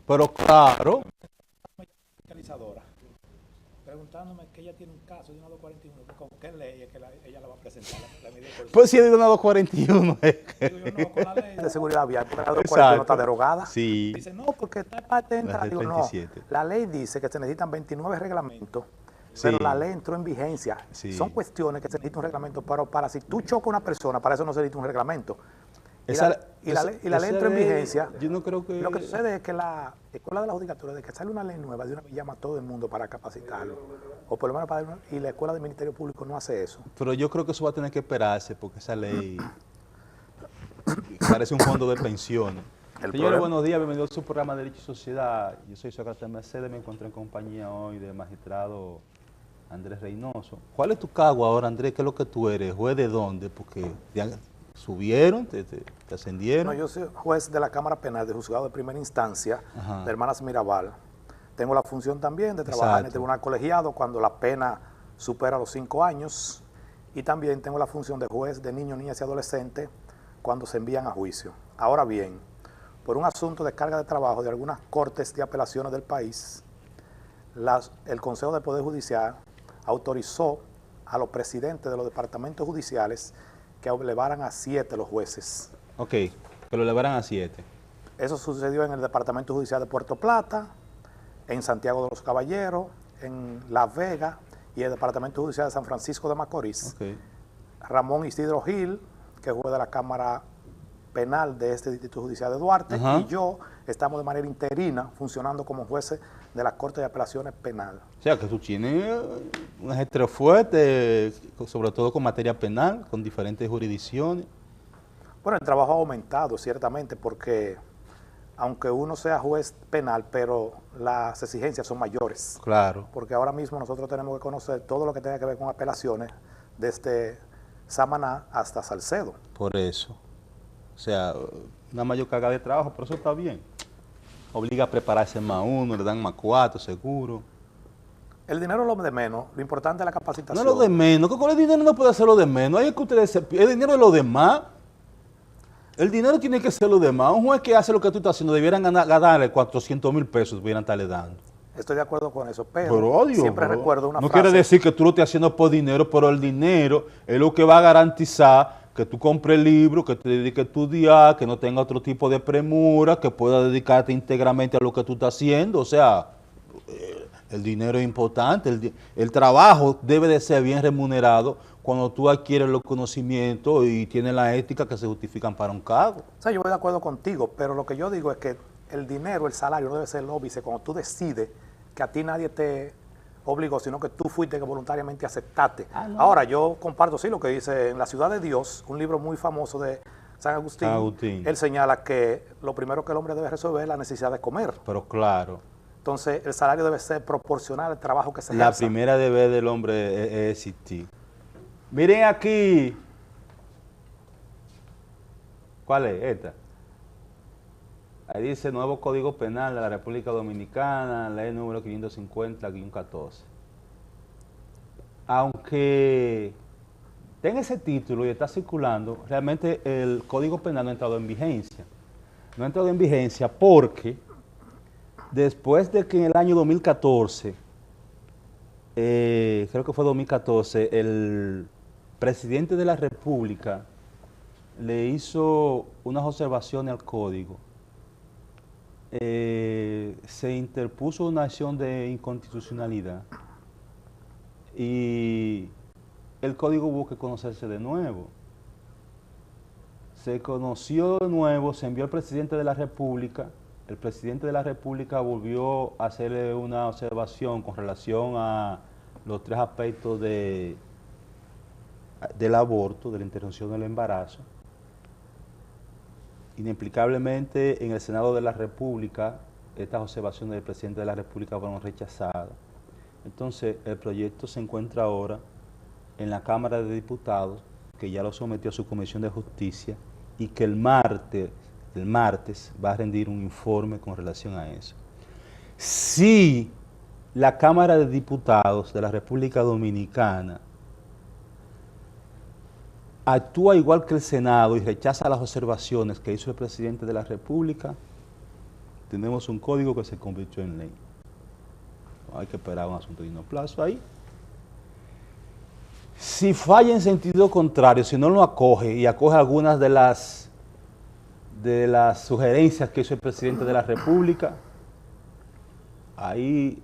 Pero claro, fiscalizadora, preguntándome que ella tiene un caso de una 241, con qué ley es que ella la va a presentar, la medida de coerción. pues si es de una 241. Digo yo, no, con la ley de seguridad vial, porque la 241 está Exacto. derogada. Sí, Dice, no, porque está parte de la entrada. del Digo, no, 37. la ley dice que se necesitan 29 reglamentos, Sí. pero la ley entró en vigencia. Sí. Son cuestiones que se necesita un reglamento, pero para si tú chocas a una persona, para eso no se necesita un reglamento. Esa- La ley esa entró en ley, vigencia. yo no creo que... Lo que sucede es que la Escuela de la Judicatura, de que sale una ley nueva, de una vez llama a todo el mundo para capacitarlo, o por lo menos para... Y la Escuela del Ministerio Público no hace eso. Pero yo creo que eso va a tener que esperarse porque esa ley parece un fondo de pensiones. Señores, buenos días, bienvenidos a su programa de Derecho y Sociedad. Yo soy Sócrates Mercedes, me encuentro en compañía hoy del magistrado Andrés Reynoso. ¿Cuál es tu cargo ahora, Andrés? ¿Qué es lo que tú eres? ¿Juez de dónde? Porque te subieron, te ascendieron. No, yo soy juez de la Cámara Penal de Juzgado de Primera Instancia, Ajá. de Hermanas Mirabal. Tengo la función también de trabajar en el tribunal colegiado cuando la pena supera los 5 años. Y también tengo la función de juez de niños, niñas y adolescentes cuando se envían a juicio. Ahora bien, por un asunto de carga de trabajo de algunas cortes de apelaciones del país, el Consejo del Poder Judicial autorizó a los presidentes de los departamentos judiciales que elevaran a 7 los jueces. Ok, que lo elevaran a 7. Eso sucedió en el Departamento Judicial de Puerto Plata, en Santiago de los Caballeros, en Las Vegas y el Departamento Judicial de San Francisco de Macorís. Okay. Ramón Isidro Gil, que es juez de la Cámara Penal de este Distrito Judicial de Duarte, Ajá. y yo estamos de manera interina funcionando como jueces de la Corte de Apelaciones Penal. O sea, que tú tienes un ajetreo fuerte, sobre todo con materia penal, con diferentes jurisdicciones. Bueno, el trabajo ha aumentado, ciertamente, porque aunque uno sea juez penal, pero las exigencias son mayores. Claro. Porque ahora mismo nosotros tenemos que conocer todo lo que tenga que ver con apelaciones, desde Samaná hasta Salcedo. Por eso. O sea, una mayor carga de trabajo, pero eso está bien. Obliga a prepararse más uno, le dan más 4, seguro. El dinero es lo de menos, lo importante es la No capacitación. es lo de menos, que con el dinero no puede hacer lo de menos. Hay que ustedes el dinero es lo de más. El dinero tiene que ser lo de más. Un juez que hace lo que tú estás haciendo, debieran ganarle 400,000 pesos, debieran estarle dando. Estoy de acuerdo con eso, pero Adiós, siempre recuerdo una no frase. quiere decir que tú lo estés haciendo por dinero, pero el dinero es lo que va a garantizar que tú compres el libro, que te dediques a estudiar, que no tenga otro tipo de premura, que puedas dedicarte íntegramente a lo que tú estás haciendo. O sea, el dinero es importante, el trabajo debe de ser bien remunerado cuando tú adquieres los conocimientos y tienes la ética que se justifican para un cargo. O sea, yo voy de acuerdo contigo, pero lo que yo digo es que el dinero, el salario no debe ser el óbice cuando tú decides que a ti nadie te obligó, sino que tú fuiste que voluntariamente aceptaste. No. Ahora, yo comparto, sí, lo que dice en La Ciudad de Dios, un libro muy famoso de San Agustín. Él señala que lo primero que el hombre debe resolver es la necesidad de comer. Pero claro. Entonces, el salario debe ser proporcional al trabajo que se La ejerza. primera deber del hombre es existir. Miren aquí. ¿Cuál es? Esta. Ahí dice Nuevo Código Penal de la República Dominicana, ley número 550-14. Aunque tenga ese título y está circulando, realmente el Código Penal no ha entrado en vigencia. No ha entrado en vigencia porque después de que en el año 2014, creo que fue 2014, el presidente de la República le hizo unas observaciones al código, se interpuso una acción de inconstitucionalidad y el código hubo que conocerse de nuevo. Se conoció de nuevo, se envió al presidente de la República. El presidente de la República volvió a hacerle una observación con relación a los 3 aspectos del aborto, de la interrupción del embarazo. Inexplicablemente, en el Senado de la República, estas observaciones del presidente de la República fueron rechazadas. Entonces, el proyecto se encuentra ahora en la Cámara de Diputados, que ya lo sometió a su Comisión de Justicia, y que el martes va a rendir un informe con relación a eso. Si la Cámara de Diputados de la República Dominicana actúa igual que el Senado y rechaza las observaciones que hizo el presidente de la República, tenemos un código que se convirtió en ley. Hay que esperar un asunto de inoplazo ahí. Si falla en sentido contrario, si no lo acoge y acoge algunas de las sugerencias que hizo el presidente de la República, ahí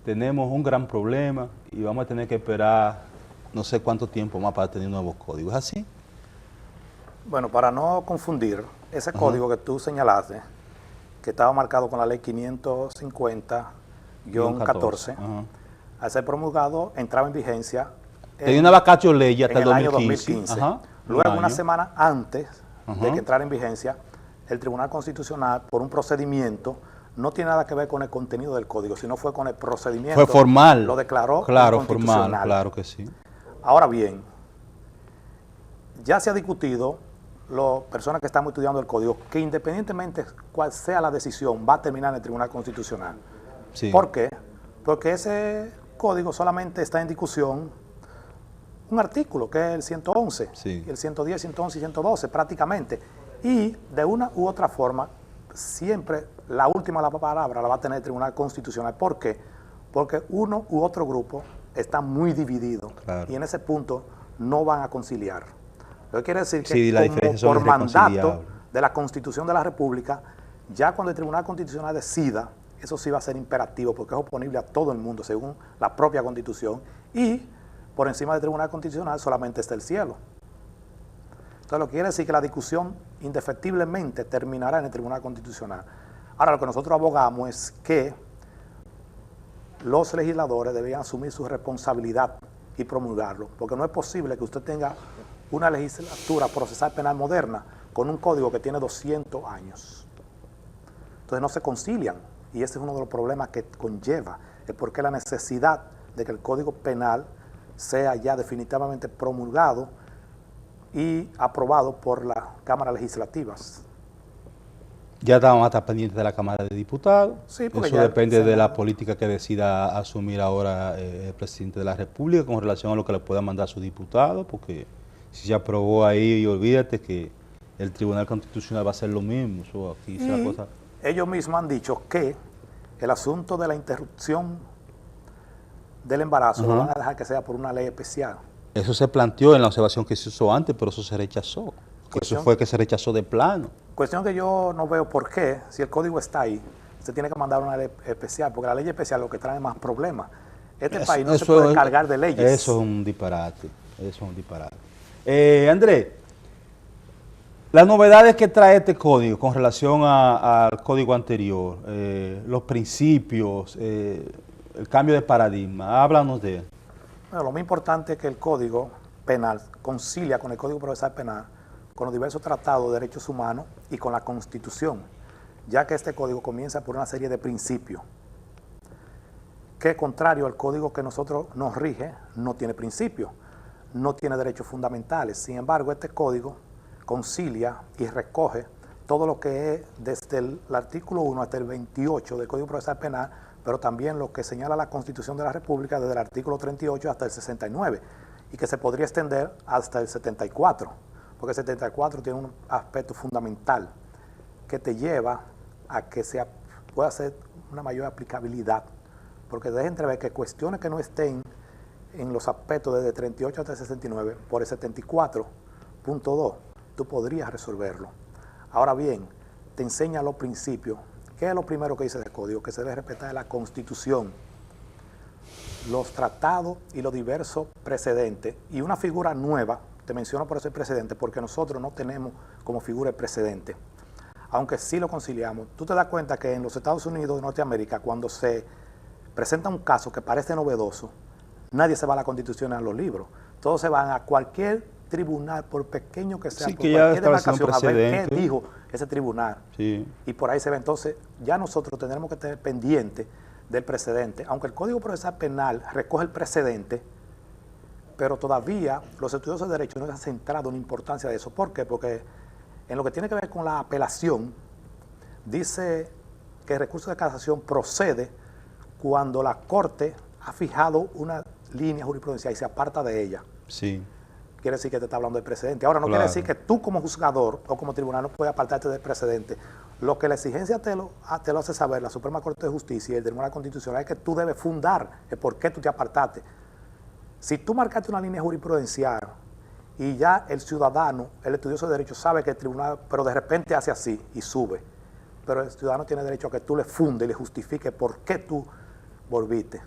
tenemos un gran problema y vamos a tener que esperar no sé cuánto tiempo más para tener nuevos códigos. ¿Es así? Bueno, para no confundir, ese código que tú señalaste, que estaba marcado con la ley 550-14, al ser promulgado, entraba en vigencia. Tenía una vacatio ley hasta el año 2015. Luego, una semana antes de que entrara en vigencia, el Tribunal Constitucional, por un procedimiento, no tiene nada que ver con el contenido del código, sino fue con el procedimiento. Fue formal. Lo declaró claro, inconstitucional. Formal, claro que sí. Ahora bien, ya se ha discutido, las personas que estamos estudiando el código, que independientemente cuál sea la decisión, va a terminar en el Tribunal Constitucional. Sí. ¿Por qué? Porque ese código solamente está en discusión un artículo, que es el 111, sí. El 110, 111 y 112 prácticamente. Y de una u otra forma, siempre la última palabra la va a tener el Tribunal Constitucional. ¿Por qué? Porque uno u otro grupo está muy dividido, claro, y en ese punto no van a conciliar. Lo que quiere decir que sí, como por mandato de la Constitución de la República, ya cuando el Tribunal Constitucional decida, eso sí va a ser imperativo porque es oponible a todo el mundo según la propia Constitución, y por encima del Tribunal Constitucional solamente está el cielo. Entonces lo que quiere decir que la discusión indefectiblemente terminará en el Tribunal Constitucional. Ahora lo que nosotros abogamos es que los legisladores deberían asumir su responsabilidad y promulgarlo, porque no es posible que usted tenga una legislatura procesal penal moderna con un código que tiene 200 años. Entonces no se concilian, y ese es uno de los problemas que conlleva, el por qué la necesidad de que el Código Penal sea ya definitivamente promulgado y aprobado por las cámaras legislativas. Ya vamos a estar pendientes de la Cámara de Diputados. Sí, eso depende de la política que decida asumir ahora el presidente de la República con relación a lo que le pueda mandar a sus diputados, porque si se aprobó ahí, y olvídate que el Tribunal Constitucional va a hacer lo mismo. Eso aquí es la cosa. Ellos mismos han dicho que el asunto de la interrupción del embarazo lo van a dejar que sea por una ley especial. Eso se planteó en la observación que se hizo antes, pero eso se rechazó. Eso fue que se rechazó de plano. Cuestión que yo no veo por qué, si el código está ahí, se tiene que mandar una ley especial, porque la ley especial lo que trae más problemas. País no se puede cargar de leyes. Eso es un disparate, eso es un disparate. Andrés, las novedades que trae este código con relación al código anterior, los principios, el cambio de paradigma, háblanos de él. Bueno, lo más importante es que el Código Penal concilia con el Código Procesal Penal, con los diversos tratados de derechos humanos y con la Constitución, ya que este código comienza por una serie de principios que, contrario al código que nosotros nos rige, no tiene principios, no tiene derechos fundamentales. Sin embargo, este código concilia y recoge todo lo que es desde el artículo 1 hasta el 28 del Código Procesal Penal, pero también lo que señala la Constitución de la República desde el artículo 38 hasta el 69, y que se podría extender hasta el 74, porque el 74 tiene un aspecto fundamental que te lleva a que pueda ser una mayor aplicabilidad, porque deja entrever que cuestiones que no estén en los aspectos desde el 38 hasta el 69, por el 74.2, tú podrías resolverlo. Ahora bien, te enseña los principios. ¿Qué es lo primero que dice el código? Que se debe respetar la Constitución, los tratados y los diversos precedentes, y una figura nueva. Te menciono por eso el precedente, porque nosotros no tenemos como figura el precedente, aunque sí lo conciliamos. Tú te das cuenta que en los Estados Unidos de Norteamérica, cuando se presenta un caso que parece novedoso, nadie se va a la Constitución ni a los libros. Todos se van a cualquier tribunal, por pequeño que sea, sí, por que cualquier demarcación, a ver qué dijo ese tribunal. Sí. Y por ahí se ve. Entonces, ya nosotros tendremos que tener pendiente del precedente, aunque el Código Procesal Penal recoge el precedente, pero todavía los estudiosos de derecho no se han centrado en la importancia de eso. ¿Por qué? Porque en lo que tiene que ver con la apelación, dice que el recurso de casación procede cuando la Corte ha fijado una línea jurisprudencial y se aparta de ella. Sí. Quiere decir que te está hablando del precedente. Ahora, no quiere decir que tú como juzgador o como tribunal no puedes apartarte del precedente. Lo que la exigencia te lo hace saber la Suprema Corte de Justicia y el Tribunal Constitucional es que tú debes fundar el por qué tú te apartaste. Si tú marcaste una línea jurisprudencial y ya el ciudadano, el estudioso de derecho, sabe que el tribunal, pero de repente hace así y sube, pero el ciudadano tiene derecho a que tú le funde y le justifique por qué tú volviste.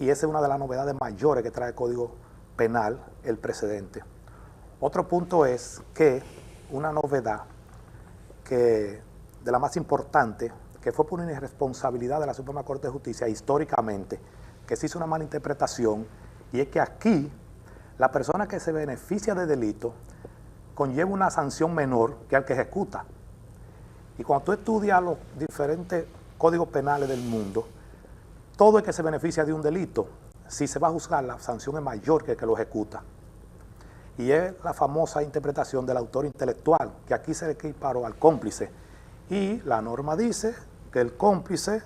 Y esa es una de las novedades mayores que trae el Código Penal, el precedente. Otro punto es que una novedad de la más importante, que fue por una irresponsabilidad de la Suprema Corte de Justicia históricamente, que se hizo una mala interpretación, y es que aquí la persona que se beneficia de delito conlleva una sanción menor que al que ejecuta. Y cuando tú estudias los diferentes códigos penales del mundo, todo el que se beneficia de un delito, si se va a juzgar, la sanción es mayor que el que lo ejecuta. Y es la famosa interpretación del autor intelectual, que aquí se le equiparó al cómplice. Y la norma dice que el cómplice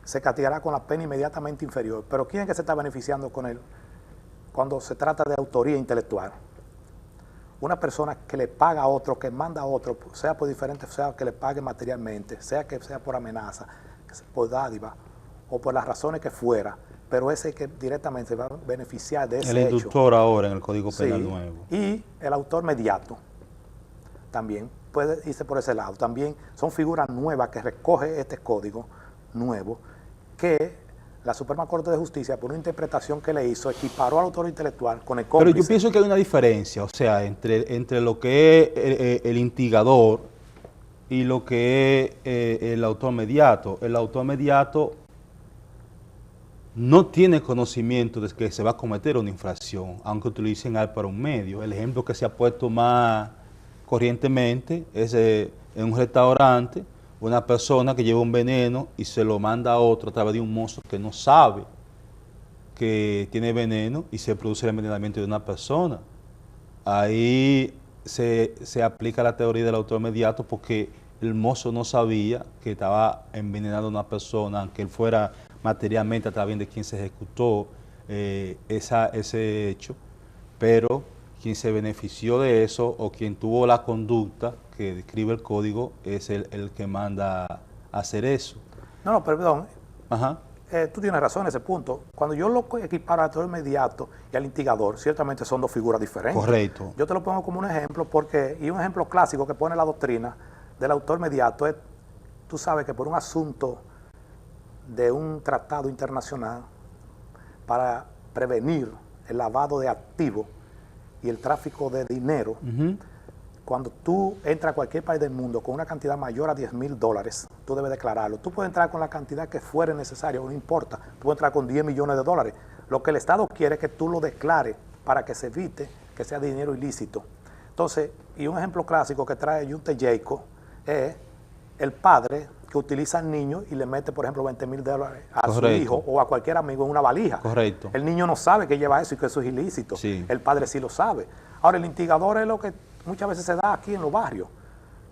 se castigará con la pena inmediatamente inferior. Pero ¿quién es que se está beneficiando con él cuando se trata de autoría intelectual? Una persona que le paga a otro, que manda a otro, sea por diferente, sea que le pague materialmente, sea que sea por amenaza, por dádiva, o por las razones que fuera, pero ese que directamente se va a beneficiar de ese hecho. El inductor ahora en el Código Penal nuevo. Y el autor mediato también puede irse por ese lado. También son figuras nuevas que recoge este código nuevo, que la Suprema Corte de Justicia, por una interpretación que le hizo, equiparó al autor intelectual con el cómplice. Pero yo pienso que hay una diferencia, o sea, entre lo que es el instigador y lo que es el autor mediato. El autor mediato no tiene conocimiento de que se va a cometer una infracción, aunque utilicen algo para un medio. El ejemplo que se ha puesto más corrientemente es en un restaurante, una persona que lleva un veneno y se lo manda a otro a través de un mozo que no sabe que tiene veneno y se produce el envenenamiento de una persona. Ahí se aplica la teoría del autor mediato porque el mozo no sabía que estaba envenenando a una persona, aunque él fuera materialmente a través de quien se ejecutó ese hecho, pero quien se benefició de eso o quien tuvo la conducta que describe el código es el que manda a hacer eso. No, perdón. Ajá. Tú tienes razón en ese punto. Cuando yo lo equiparo al autor inmediato y al instigador, ciertamente son dos figuras diferentes. Correcto. Yo te lo pongo como un ejemplo y un ejemplo clásico que pone la doctrina del autor mediato es, tú sabes que por un asunto de un tratado internacional para prevenir el lavado de activos y el tráfico de dinero, cuando tú entras a cualquier país del mundo con una cantidad mayor a $10,000, tú debes declararlo. Tú puedes entrar con la cantidad que fuere necesaria, no importa. Tú puedes entrar con $10 millones. Lo que el Estado quiere es que tú lo declares para que se evite que sea dinero ilícito. Entonces, y un ejemplo clásico que trae Junte Jacob es el padre que utiliza al niño y le mete, por ejemplo, $20,000 a Correcto. su hijo o a cualquier amigo en una valija. Correcto. El niño no sabe que lleva eso y que eso es ilícito. Sí. El padre sí lo sabe. Ahora, el instigador es lo que muchas veces se da aquí en los barrios.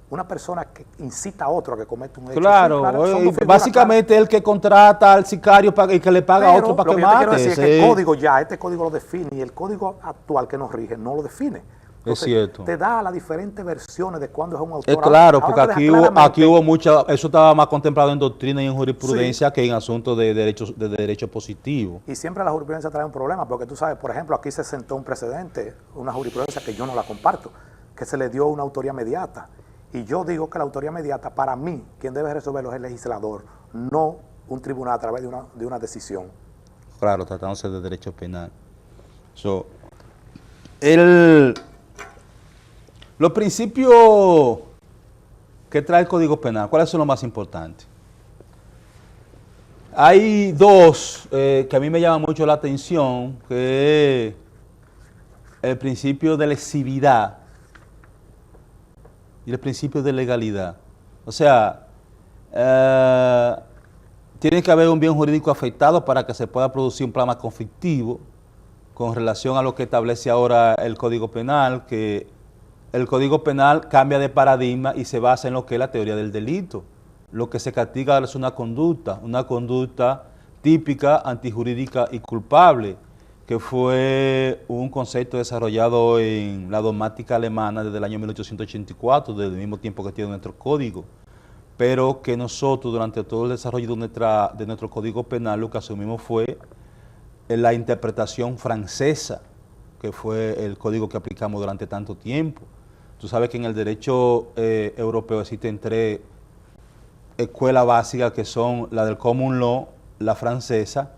Una persona que incita a otro a que cometa un hecho. Claro, Sí, claro, son dos figuras básicamente claras. el que contrata al sicario y que le paga a otro para Lo que yo te mate. quiero decir es que el código este código lo define y el código actual que nos rige no lo define. Entonces, es cierto. te da las diferentes versiones de cuándo es un autor. Es claro, Ahora porque te deja aquí claramente- hubo mucha, eso estaba más contemplado en doctrina y en jurisprudencia que en asuntos de derecho positivo. Y siempre la jurisprudencia trae un problema, porque tú sabes, por ejemplo, aquí se sentó un precedente, una jurisprudencia que yo no la comparto, que se le dio una autoría mediata. Y yo digo que la autoría mediata, para mí, quien debe resolverlo es el legislador, no un tribunal a través de una decisión. Claro, tratándose de derecho penal. Los principios que trae el Código Penal, ¿cuáles son los más importantes? Hay dos que a mí me llaman mucho la atención, que es el principio de lesividad y el principio de legalidad. O sea, tiene que haber un bien jurídico afectado para que se pueda producir un plano conflictivo con relación a lo que establece ahora el Código Penal, que el Código Penal cambia de paradigma y se basa en lo que es la teoría del delito. Lo que se castiga es una conducta típica, antijurídica y culpable, que fue un concepto desarrollado en la dogmática alemana desde el año 1884, desde el mismo tiempo que tiene nuestro código, pero que nosotros durante todo el desarrollo de nuestro código penal lo que asumimos fue la interpretación francesa, que fue el código que aplicamos durante tanto tiempo. Tú sabes que en el derecho europeo existen tres escuelas básicas que son la del common law, la francesa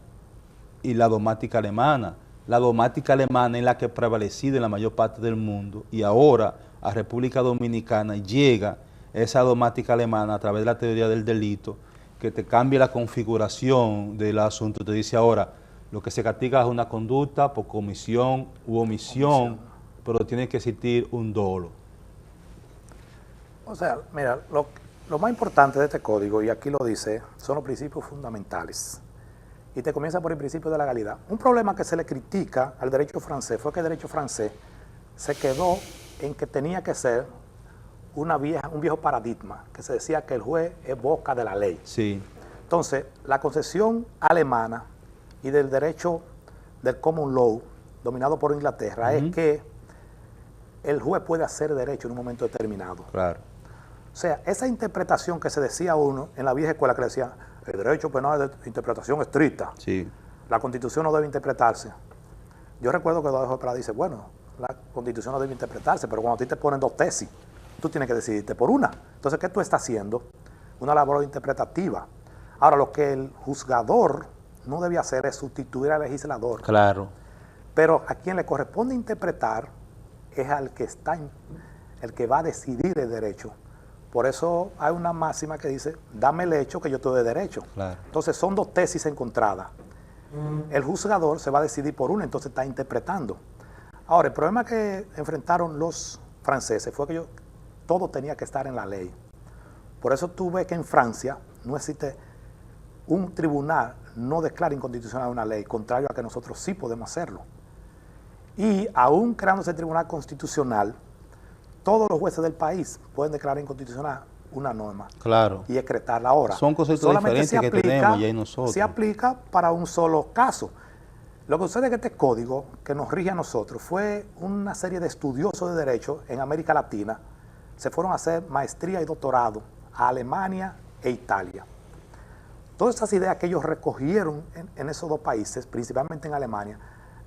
y la dogmática alemana. La dogmática alemana es la que ha prevalecido en la mayor parte del mundo y ahora a República Dominicana llega esa dogmática alemana a través de la teoría del delito que te cambia la configuración del asunto. Te dice ahora, lo que se castiga es una conducta por comisión u omisión, pero tiene que existir un dolo. O sea, mira, lo más importante de este código, y aquí lo dice, son los principios fundamentales. Y te comienza por el principio de la legalidad. Un problema que se le critica al derecho francés fue que el derecho francés se quedó en que tenía que ser un viejo paradigma, que se decía que el juez es boca de la ley. Sí. Entonces, la concepción alemana y del derecho del common law, dominado por Inglaterra, es que el juez puede hacer derecho en un momento determinado. Claro. O sea, esa interpretación que se decía uno en la vieja escuela, que le decía, el derecho penal es de interpretación estricta, Sí. la Constitución no debe interpretarse. Yo recuerdo que Eduardo Prada dice, bueno, la Constitución no debe interpretarse, pero cuando a ti te ponen dos tesis, tú tienes que decidirte por una. Entonces, ¿qué tú estás haciendo? Una labor interpretativa. Ahora, lo que el juzgador no debe hacer es sustituir al legislador. Claro. Pero a quien le corresponde interpretar es al que el que va a decidir el derecho. Por eso hay una máxima que dice, dame el hecho que yo te doy derecho. Claro. Entonces son dos tesis encontradas. El juzgador se va a decidir por una, entonces está interpretando. Ahora, el problema que enfrentaron los franceses fue que todo tenía que estar en la ley. Por eso tú ves que en Francia no existe un tribunal, no declara inconstitucional una ley, contrario a que nosotros sí podemos hacerlo. Y aún creándose el tribunal constitucional, todos los jueces del país pueden declarar inconstitucional una norma. Claro. Y decretarla ahora. Son conceptos diferentes que tenemos ya en nosotros. Se aplica para un solo caso. Lo que sucede es que este código que nos rige a nosotros fue una serie de estudiosos de derecho en América Latina. Se fueron a hacer maestría y doctorado a Alemania e Italia. Todas esas ideas que ellos recogieron en esos dos países, principalmente en Alemania,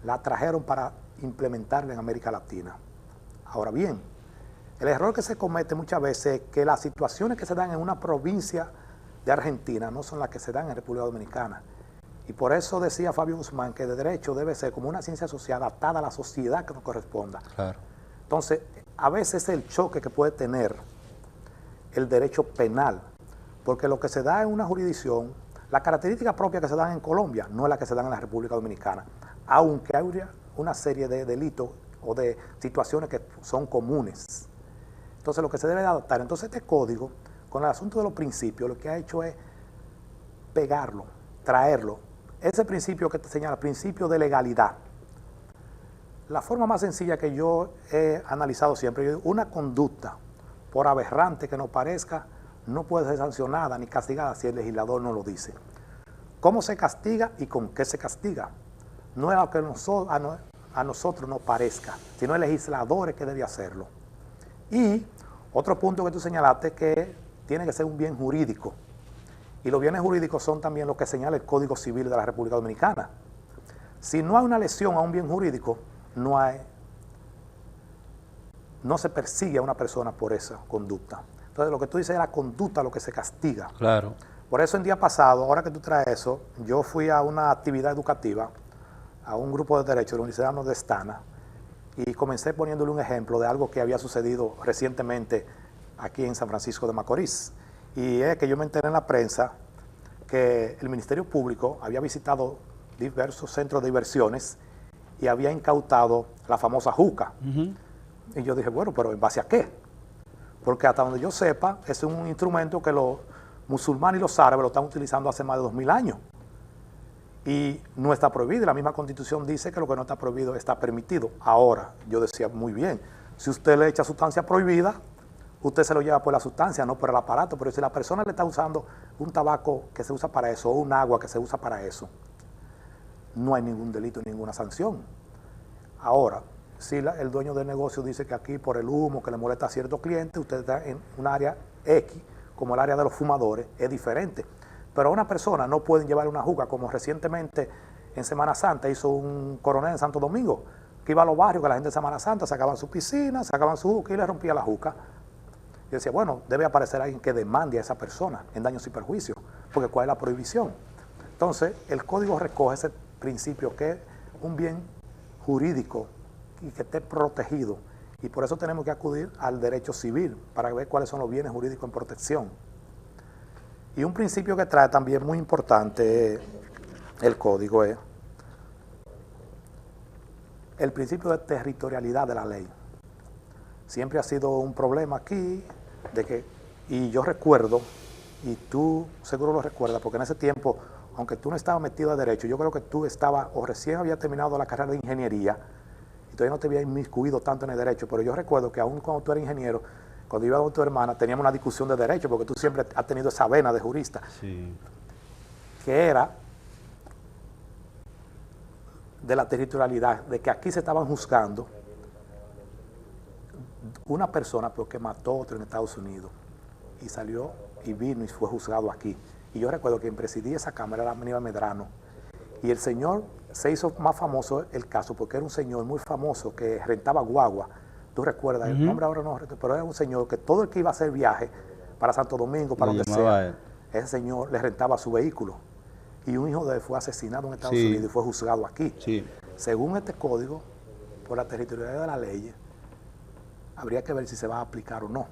las trajeron para implementarla en América Latina. Ahora bien, el error que se comete muchas veces es que las situaciones que se dan en una provincia de Argentina no son las que se dan en República Dominicana. Y por eso decía Fabio Guzmán que el derecho debe ser como una ciencia social adaptada a la sociedad que nos corresponda. Claro. Entonces, a veces es el choque que puede tener el derecho penal, porque lo que se da en una jurisdicción, las características propias que se dan en Colombia no es la que se dan en la República Dominicana, aunque hay una serie de delitos o de situaciones que son comunes. Entonces, lo que se debe de adaptar. Entonces, este código, con el asunto de los principios, lo que ha hecho es pegarlo, traerlo. Ese principio que te señala, principio de legalidad. La forma más sencilla que yo he analizado siempre, una conducta, por aberrante que nos parezca, no puede ser sancionada ni castigada si el legislador no lo dice. ¿Cómo se castiga y con qué se castiga? No es lo que a nosotros nos parezca, sino el legislador es que debe hacerlo. Y otro punto que tú señalaste, que tiene que ser un bien jurídico. Y los bienes jurídicos son también lo que señala el Código Civil de la República Dominicana. Si no hay una lesión a un bien jurídico, no se persigue a una persona por esa conducta. Entonces, lo que tú dices es la conducta lo que se castiga. Claro. Por eso, el día pasado, ahora que tú traes eso, yo fui a una actividad educativa, a un grupo de derecho de la Universidad Nordestana, y comencé poniéndole un ejemplo de algo que había sucedido recientemente aquí en San Francisco de Macorís. Y es que yo me enteré en la prensa que el Ministerio Público había visitado diversos centros de diversiones y había incautado la famosa juca. Y yo dije, bueno, pero ¿en base a qué? Porque hasta donde yo sepa, es un instrumento que los musulmanes y los árabes lo están utilizando hace más de 2000 años. Y no está prohibido, y la misma Constitución dice que lo que no está prohibido está permitido. Ahora, yo decía, muy bien, si usted le echa sustancia prohibida, usted se lo lleva por la sustancia, no por el aparato, pero si la persona le está usando un tabaco que se usa para eso, o un agua que se usa para eso, no hay ningún delito, ninguna sanción. Ahora, si el dueño del negocio dice que aquí por el humo que le molesta a ciertos clientes, usted está en un área X, como el área de los fumadores, es diferente. Pero a una persona no pueden llevar una juca, como recientemente en Semana Santa hizo un coronel en Santo Domingo, que iba a los barrios, que la gente de Semana Santa sacaban su piscina, sacaban su juca y le rompía la juca. Y decía, bueno, debe aparecer alguien que demande a esa persona en daños y perjuicios, porque ¿cuál es la prohibición? Entonces, el código recoge ese principio que es un bien jurídico y que esté protegido. Y por eso tenemos que acudir al derecho civil para ver cuáles son los bienes jurídicos en protección. Y un principio que trae también muy importante el código es el principio de territorialidad de la ley. Siempre ha sido un problema aquí, y yo recuerdo, y tú seguro lo recuerdas, porque en ese tiempo, aunque tú no estabas metido a derecho, yo creo que tú estabas, o recién había terminado la carrera de ingeniería, y todavía no te había inmiscuido tanto en el derecho, pero yo recuerdo que aún cuando tú eras ingeniero, cuando iba con tu hermana, teníamos una discusión de derecho, porque tú siempre has tenido esa vena de jurista, Sí. que era de la territorialidad, de que aquí se estaban juzgando una persona porque mató a otro en Estados Unidos y salió y vino y fue juzgado aquí. Y yo recuerdo que quien presidía esa cámara era Aníbal Medrano, y el señor se hizo más famoso el caso porque era un señor muy famoso que rentaba guagua. Tú recuerdas, el nombre ahora no, pero era un señor que todo el que iba a hacer viaje para Santo Domingo, para donde sea, ese señor le rentaba su vehículo. Y un hijo de él fue asesinado en Estados Unidos y fue juzgado aquí. Sí. Según este código, por la territorialidad de la ley, habría que ver si se va a aplicar o no.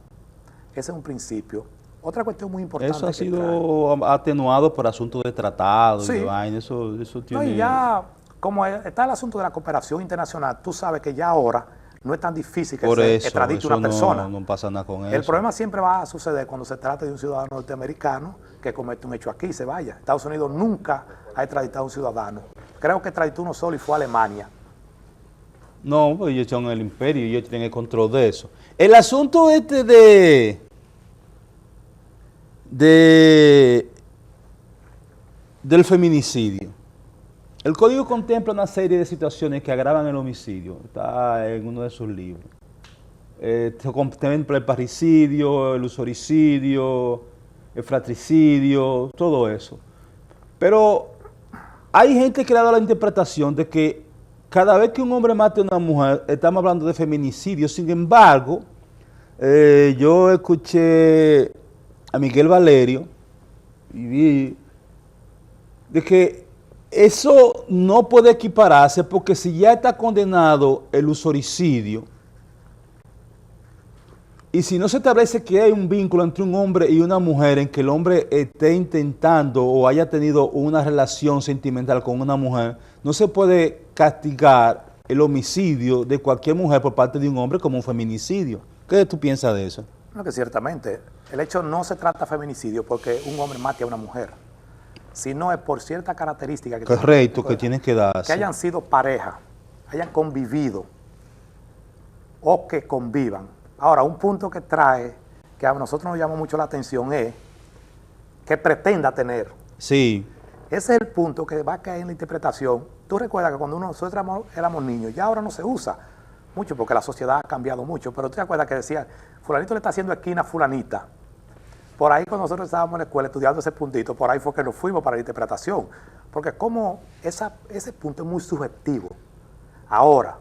Ese es un principio. Otra cuestión muy importante. Eso ha sido atenuado por asuntos de tratados, sí. de vaina, eso tiene... No, y ya, como está el asunto de la cooperación internacional, tú sabes que ya ahora no es tan difícil que se extradite una persona. No pasa nada con eso. El problema siempre va a suceder cuando se trata de un ciudadano norteamericano que comete un hecho aquí y se vaya. Estados Unidos nunca ha extraditado a un ciudadano. Creo que extraditó uno solo y fue a Alemania. No, pues ellos son el imperio y ellos tienen el control de eso. El asunto del feminicidio. El código contempla una serie de situaciones que agravan el homicidio. Está en uno de sus libros. Contempla el parricidio, el usoricidio, el fratricidio, todo eso. Pero hay gente que le ha dado la interpretación de que cada vez que un hombre mate a una mujer, estamos hablando de feminicidio. Sin embargo, yo escuché a Miguel Valerio y vi de que eso no puede equipararse, porque si ya está condenado el usoricidio y si no se establece que hay un vínculo entre un hombre y una mujer en que el hombre esté intentando o haya tenido una relación sentimental con una mujer, no se puede castigar el homicidio de cualquier mujer por parte de un hombre como un feminicidio. ¿Qué tú piensas de eso? No, que ciertamente el hecho no se trata de feminicidio porque un hombre mate a una mujer, sino es por cierta característica que tienen que darse. Que hayan sido pareja, hayan convivido o que convivan. Ahora, un punto que trae, que a nosotros nos llama mucho la atención, es que pretenda tener. Sí. Ese es el punto que va a caer en la interpretación. Tú recuerdas que cuando nosotros éramos niños, ya ahora no se usa mucho porque la sociedad ha cambiado mucho, pero tú te acuerdas que decía, fulanito le está haciendo esquina a fulanita. Por ahí cuando nosotros estábamos en la escuela estudiando ese puntito, por ahí fue que nos fuimos para la interpretación. Porque como ese punto es muy subjetivo. Ahora,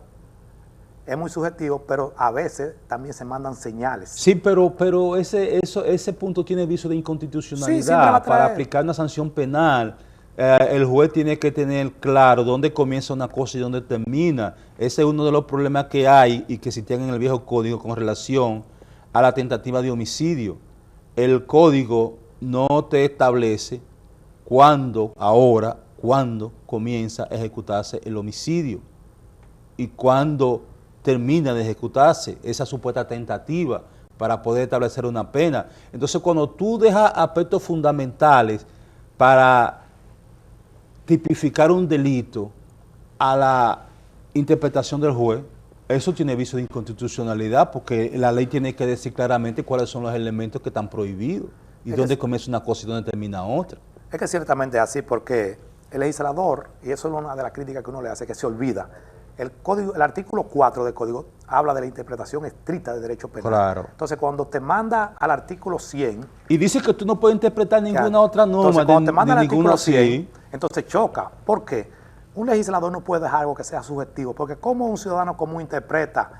es muy subjetivo, pero a veces también se mandan señales. Sí, pero ese punto tiene viso de inconstitucionalidad. Sí, para aplicar una sanción penal, el juez tiene que tener claro dónde comienza una cosa y dónde termina. Ese es uno de los problemas que hay y que existían en el viejo código con relación a la tentativa de homicidio. El código no te establece cuándo comienza a ejecutarse el homicidio y cuándo termina de ejecutarse esa supuesta tentativa para poder establecer una pena. Entonces, cuando tú dejas aspectos fundamentales para tipificar un delito a la interpretación del juez, eso tiene viso de inconstitucionalidad, porque la ley tiene que decir claramente cuáles son los elementos que están prohibidos y dónde comienza una cosa y dónde termina otra. Es que ciertamente es así, porque el legislador, y eso es una de las críticas que uno le hace, que se olvida. El artículo 4 del Código habla de la interpretación estricta de derecho penal. Claro. Entonces, cuando te manda al artículo 100... Y dice que tú no puedes interpretar ninguna otra norma. Entonces, cuando te manda al artículo 100, así, entonces choca. ¿Por qué? Un legislador no puede dejar algo que sea subjetivo, porque como un ciudadano común interpreta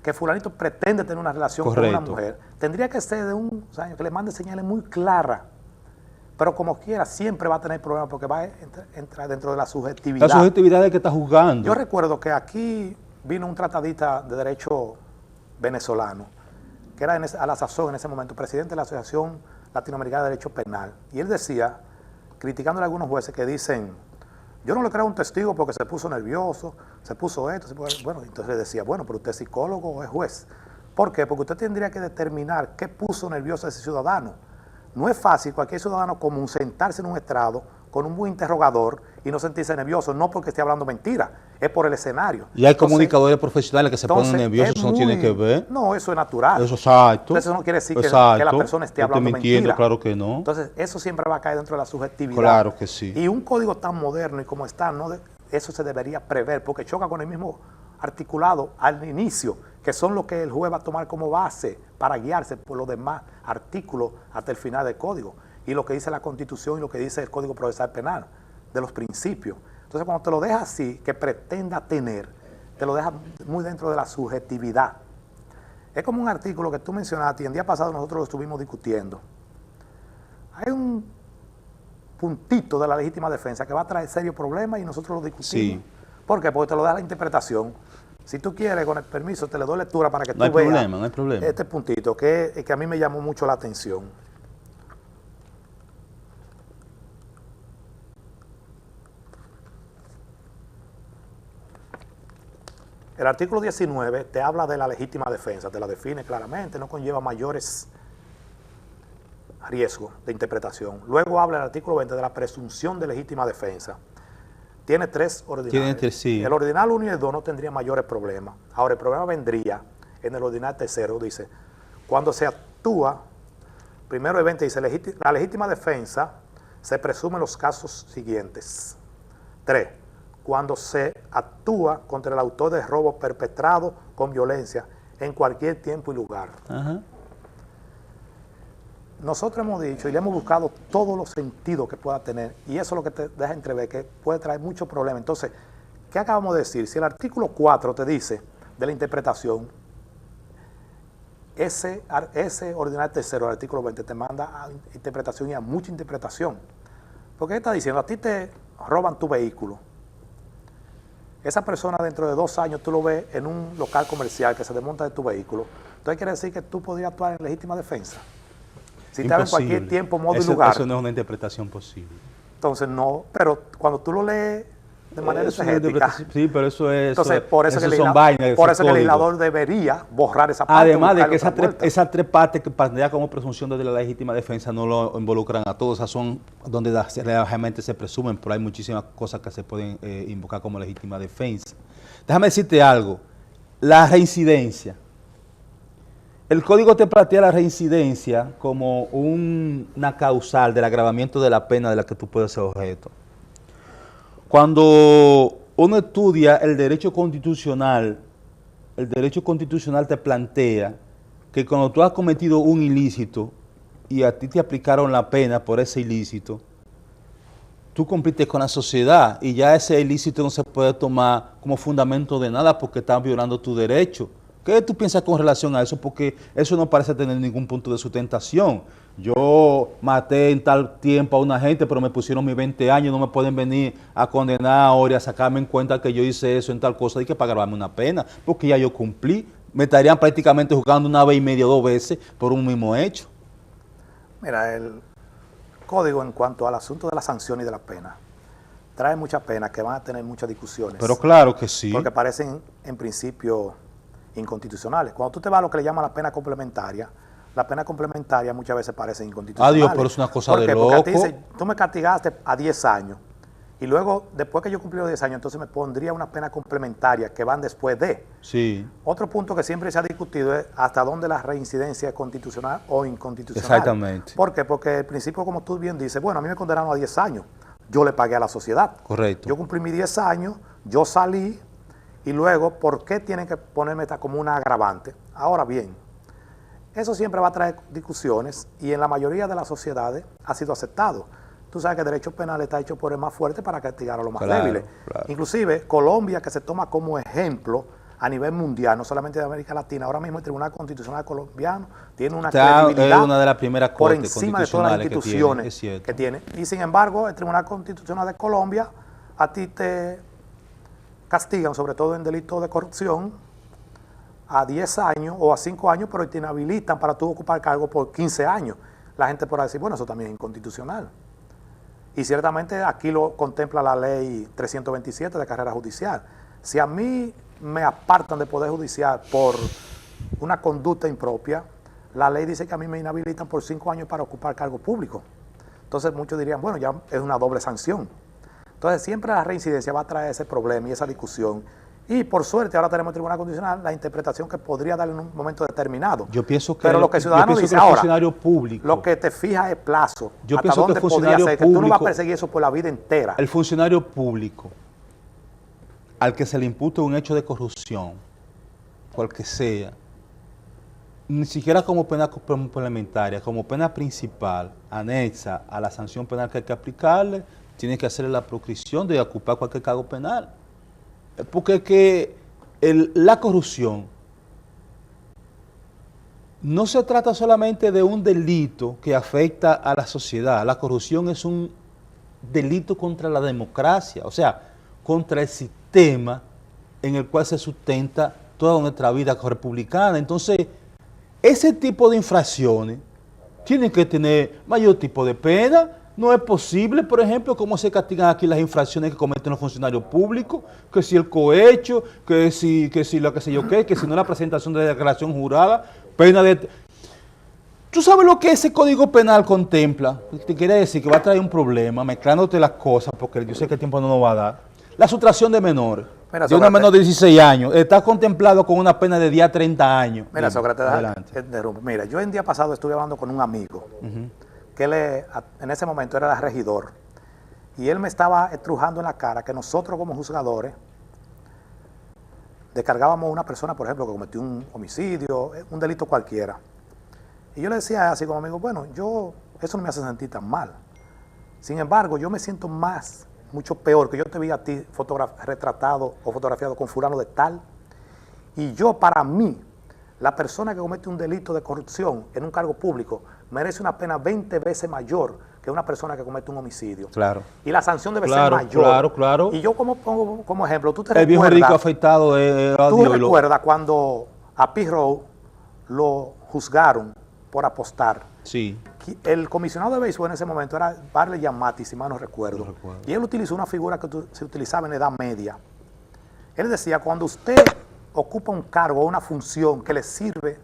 que fulanito pretende tener una relación con una mujer, tendría que ser de un año que le mande señales muy claras. Pero como quiera, siempre va a tener problemas porque va a entrar dentro de la subjetividad. La subjetividad de que está juzgando. Yo recuerdo que aquí vino un tratadista de derecho venezolano, que era a la sazón en ese momento presidente de la Asociación Latinoamericana de Derecho Penal. Y él decía, criticándole a algunos jueces que dicen, yo no le creo a un testigo porque se puso nervioso, se puso esto, bueno, entonces le decía, bueno, pero usted es psicólogo o es juez. ¿Por qué? Porque usted tendría que determinar qué puso nervioso a ese ciudadano. No es fácil cualquier ciudadano común sentarse en un estrado con un buen interrogador y no sentirse nervioso, no porque esté hablando mentira, es por el escenario. Y hay comunicadores profesionales que se ponen nerviosos, eso no tiene que ver. No, eso es natural. Eso es exacto. Entonces eso no quiere decir que la persona esté hablando mentira. Claro que no. Entonces eso siempre va a caer dentro de la subjetividad. Claro que sí. Y un código tan moderno y como está, eso se debería prever, porque choca con el mismo articulado al inicio, que son lo que el juez va a tomar como base para guiarse por los demás artículos hasta el final del código, y lo que dice la Constitución y lo que dice el Código Procesal Penal, de los principios. Entonces, cuando te lo deja así, que pretenda tener, te lo deja muy dentro de la subjetividad. Es como un artículo que tú mencionaste, y el día pasado nosotros lo estuvimos discutiendo. Hay un puntito de la legítima defensa que va a traer serios problemas y nosotros lo discutimos. Sí. ¿Por qué? Porque te lo da la interpretación. Si tú quieres, con el permiso, te le doy lectura para que tú veas no hay problema. Este puntito, que a mí me llamó mucho la atención. El artículo 19 te habla de la legítima defensa, te la define claramente, no conlleva mayores riesgos de interpretación. Luego habla el artículo 20 de la presunción de legítima defensa. Tiene 3 ordinales. Sí. El ordinal 1 y el 2 no tendría mayores problemas. Ahora, el problema vendría en el ordinal tercero, dice, cuando se actúa, primero el 20 dice, la legítima defensa se presume en los casos siguientes. 3. Cuando se actúa contra el autor de robo perpetrado con violencia en cualquier tiempo y lugar. Ajá. Nosotros hemos dicho y le hemos buscado todos los sentidos que pueda tener, y eso es lo que te deja entrever, que puede traer muchos problemas. Entonces, ¿qué acabamos de decir? Si el artículo 4 te dice de la interpretación, ese ordinal tercero, el artículo 20, te manda a interpretación y a mucha interpretación. Porque está diciendo, a ti te roban tu vehículo. Esa persona dentro de 2 años tú lo ves en un local comercial que se desmonta de tu vehículo. Entonces quiere decir que tú podrías actuar en legítima defensa. Si te en cualquier tiempo, modo y lugar. Eso no es una interpretación posible. Entonces no, pero cuando tú lo lees de manera exegética. Sí, pero eso es. Entonces, por eso, eso son vainas. Por eso que el legislador debería borrar esa parte. Además de que esas 3 partes que plantea como presunción de la legítima defensa no lo involucran a todos, esas son donde realmente se presumen, pero hay muchísimas cosas que se pueden invocar como legítima defensa. Déjame decirte algo. La reincidencia. El código te plantea la reincidencia como una causal del agravamiento de la pena de la que tú puedes ser objeto. Cuando uno estudia el derecho constitucional te plantea que cuando tú has cometido un ilícito y a ti te aplicaron la pena por ese ilícito, tú compites con la sociedad y ya ese ilícito no se puede tomar como fundamento de nada porque estás violando tu derecho. ¿Qué tú piensas con relación a eso? Porque eso no parece tener ningún punto de sustentación. Yo maté en tal tiempo a una gente, pero me pusieron mis 20 años, no me pueden venir a condenar ahora y a sacarme en cuenta que yo hice eso en tal cosa y que pagarme una pena, porque ya yo cumplí. Me estarían prácticamente juzgando 1 vez y media, 2 veces por un mismo hecho. Mira, el código en cuanto al asunto de la sanción y de la pena trae muchas penas que van a tener muchas discusiones. Pero claro que sí. Porque parecen en principio inconstitucionales. Cuando tú te vas a lo que le llaman la pena complementaria muchas veces parecen inconstitucionales. Adiós, pero es una cosa de loco. Porque a ti dice, tú me castigaste a 10 años y luego, después que yo cumplí los 10 años, entonces me pondría una pena complementaria que van después de. Sí. Otro punto que siempre se ha discutido es hasta dónde la reincidencia es constitucional o inconstitucional. Exactamente. ¿Por qué? Porque el principio, como tú bien dices, bueno, a mí me condenaron a 10 años. yo le pagué a la sociedad. Correcto. Yo cumplí mis 10 años, yo salí y luego, ¿por qué tienen que ponerme esta como una agravante? Ahora bien, eso siempre va a traer discusiones y en la mayoría de las sociedades ha sido aceptado. Tú sabes que el derecho penal está hecho por el más fuerte para castigar a los más débiles. Claro. Inclusive, Colombia, que se toma como ejemplo a nivel mundial, no solamente de América Latina, ahora mismo el Tribunal Constitucional colombiano tiene una credibilidad una de las primeras por encima de todas las instituciones que tiene. Y sin embargo, el Tribunal Constitucional de Colombia a ti te castigan, sobre todo en delitos de corrupción, a 10 años o a 5 años, pero te inhabilitan para tú ocupar cargo por 15 años. La gente podrá decir, bueno, eso también es inconstitucional. Y ciertamente aquí lo contempla la ley 327 de carrera judicial. Si a mí me apartan de poder judicial por una conducta impropia, la ley dice que a mí me inhabilitan por 5 años para ocupar cargo público. Entonces muchos dirían, bueno, ya es una doble sanción. Entonces siempre la reincidencia va a traer ese problema y esa discusión. Y por suerte ahora tenemos el Tribunal Constitucional la interpretación que podría dar en un momento determinado. Yo pienso que pero lo que el ciudadano dice el ahora, funcionario público, lo que te fija es plazo. Yo hasta pienso dónde que el funcionario podría ser, público, que tú no vas a perseguir eso por la vida entera. El funcionario público al que se le impute un hecho de corrupción, cual que sea, ni siquiera como pena complementaria, como pena principal, anexa a la sanción penal que hay que aplicarle, tiene que hacerle la proscripción de ocupar cualquier cargo penal. Porque la corrupción no se trata solamente de un delito que afecta a la sociedad. La corrupción es un delito contra la democracia, o sea, contra el sistema en el cual se sustenta toda nuestra vida republicana. Entonces, ese tipo de infracciones tienen que tener mayor tipo de pena. No es posible, por ejemplo, cómo se castigan aquí las infracciones que cometen los funcionarios públicos, que si el cohecho, que si lo que sé yo qué, que si no la presentación de declaración jurada, pena de... ¿Tú sabes lo que ese Código Penal contempla? Te quiere decir que va a traer un problema, mezclándote las cosas, porque yo sé que el tiempo no nos va a dar. La sustracción de menores, de una menor de 16 años, está contemplado con una pena de 10 a 30 años. Mira, Sócrates, adelante. Mira, yo el día pasado estuve hablando con un amigo, que él en ese momento era el regidor, y él me estaba estrujando en la cara que nosotros como juzgadores descargábamos a una persona, por ejemplo, que cometió un homicidio, un delito cualquiera. Y yo le decía así como amigo, bueno, eso no me hace sentir tan mal. Sin embargo, yo me siento mucho peor, que yo te vi a ti retratado o fotografiado con fulano de tal, y para mí, la persona que comete un delito de corrupción en un cargo público merece una pena 20 veces mayor que una persona que comete un homicidio. Claro. Y la sanción debe ser mayor. Claro. Y yo como pongo como ejemplo, tú te recuerdas... El viejo rico afectado tú recuerdas cuando a Pirro lo juzgaron por apostar. Sí. El comisionado de béisbol en ese momento era Barley Yamati, si mal no recuerdo. Y él utilizó una figura que se utilizaba en la Edad Media. Él decía, cuando usted ocupa un cargo o una función que le sirve